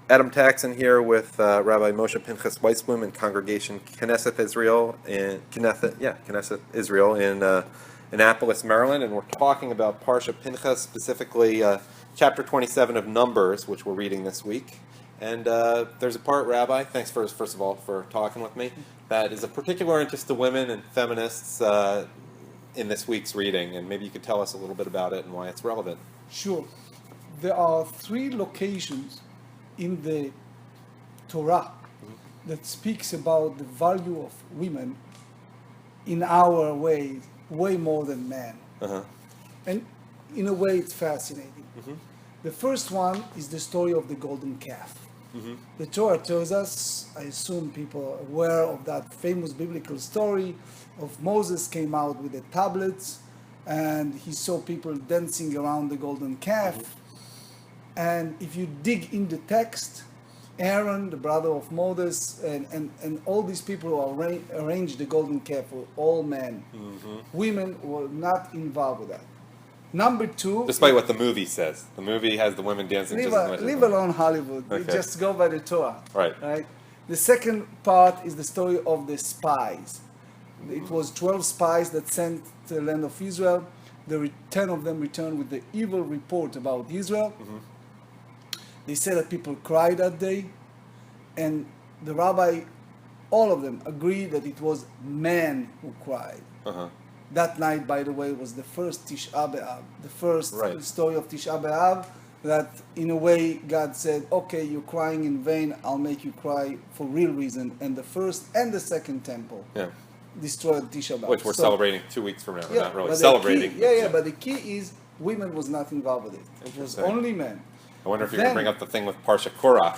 Adam Taxin here with Rabbi Moshe Pinchas Weisblum in Congregation Knesset Israel Knesset Israel in Annapolis, Maryland, and we're talking about Parsha Pinchas, specifically chapter 27 of Numbers, which we're reading this week. And there's a part, Rabbi, thanks first of all for talking with me, that is of particular interest to women and feminists in this week's reading, and maybe you could tell us a little bit about it and why it's relevant. Sure. There are three locations in the Torah that speaks about the value of women in our way, way more than men. And in a way, it's fascinating. The first one is the story of the golden calf. The Torah tells us, I assume people are aware of that famous biblical story of Moses came out with the tablets and he saw people dancing around the golden calf. And if you dig in the text, Aaron, the brother of Moses, and all these people who arranged the golden calf were all men. Women were not involved with that. Number two... Despite what the movie says. The movie has the women dancing just as much. Leave alone Hollywood. Okay. Just go by the Torah. Right. The second part is the story of the spies. It was 12 spies that sent to the land of Israel. 10 of them returned with the evil report about Israel. They said that people cried that day, and the rabbi, all of them, agreed that it was men who cried. That night, by the way, was the first Tisha B'Av, the first story of Tisha B'Av, that in a way God said, okay, you're crying in vain, I'll make you cry for real reason. And the first and the second temple destroyed Tisha B'Av. Which we're celebrating 2 weeks from now. We're not really but celebrating. But the key is women was not involved with it. It was only men. I wonder if you can bring up the thing with Parsha Korach.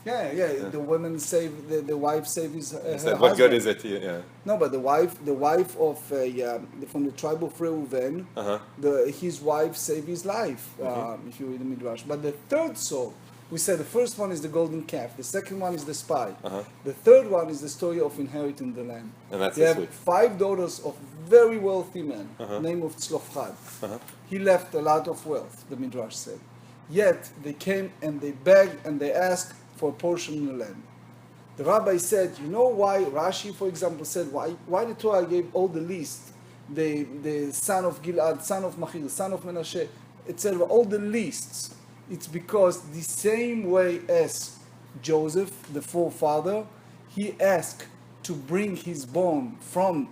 The women save the wife saves her What husband. good is it to you? Yeah. No, but the wife of from the tribe of Reuven, his wife saved his life. If you read the midrash. But the third soul, we said the first one is the golden calf. The second one is the spy. The third one is the story of inheriting the land. And that's they this have week. 5 daughters of very wealthy men, name of Tzlofchad. He left a lot of wealth, the midrash said. Yet they came and they begged and they asked for a portion in the land. The rabbi said, you know why Rashi, for example, said why the Torah gave all the list, the son of Gilad, son of Machir, son of Menashe, etc., all the lists. It's because the same way as Joseph, the forefather, he asked to bring his bone from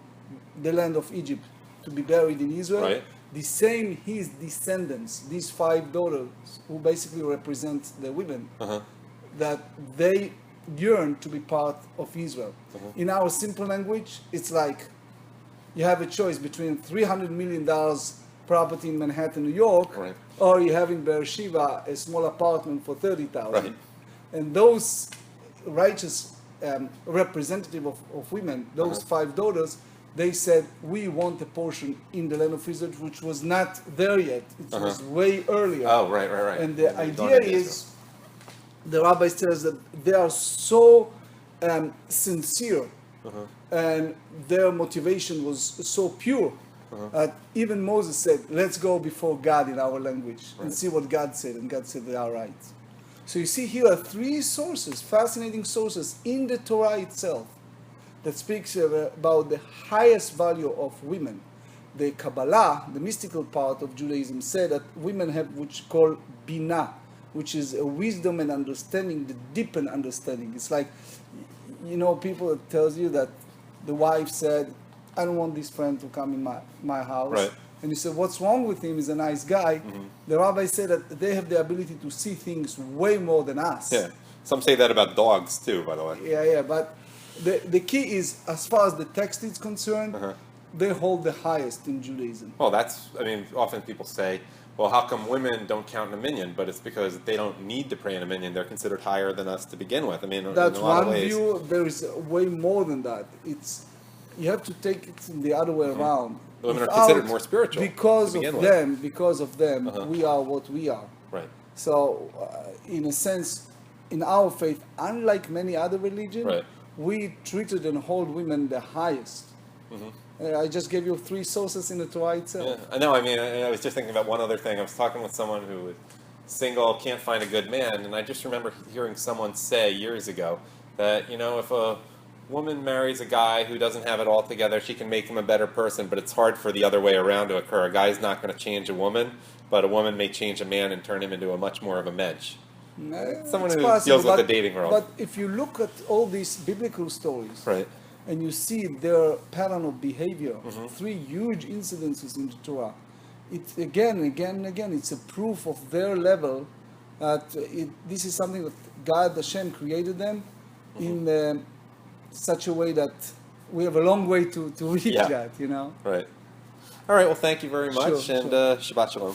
the land of Egypt to be buried in Israel. The same his descendants, these 5 daughters, who basically represent the women, that they yearn to be part of Israel. In our simple language, it's like you have a choice between $300 million property in Manhattan, New York, or you have in Beersheba a small apartment for $30,000. And those righteous representative of women, those 5 daughters, they said, we want a portion in the land of Israel, which was not there yet. It was way earlier. And the idea is, the rabbis tell us that they are so sincere, and their motivation was so pure, that even Moses said, let's go before God in our language and see what God said. And God said, they are right. So you see here are 3 sources, fascinating sources in the Torah itself, that speaks about the highest value of women. The Kabbalah, the mystical part of Judaism, said that women have which called Binah, which is a wisdom and understanding, the deepened understanding. It's like, people that tells you that the wife said, I don't want this friend to come in my house. And you said, what's wrong with him? He's a nice guy. The rabbi said that they have the ability to see things way more than us. Some say that about dogs too, by the way. But the key is, as far as the text is concerned, they hold the highest in Judaism. Well, often people say, well, how come women don't count in a minyan? But it's because they don't need to pray in a minyan. They're considered higher than us to begin with. That's in a lot one of ways. view. There is way more than that. You have to take it the other way around. Women are considered more spiritual because of them. We are what we are. So, in a sense, in our faith, unlike many other religions, we treated and hold women the highest. I just gave you 3 sources in the Torah itself. I know. I was just thinking about one other thing. I was talking with someone who was single, can't find a good man. And I just remember hearing someone say years ago that, if a woman marries a guy who doesn't have it all together, she can make him a better person, but it's hard for the other way around to occur. A guy's not going to change a woman, but a woman may change a man and turn him into a much more of a mensch. Someone who deals with the dating world. But if you look at all these biblical stories, right, and you see their pattern of behavior, 3 huge incidences in the Torah, it again, it's a proof of their level that this is something that God, Hashem, created them in such a way that we have a long way to reach that, Right. All right, well, thank you very much, Sure, and Shabbat Shalom.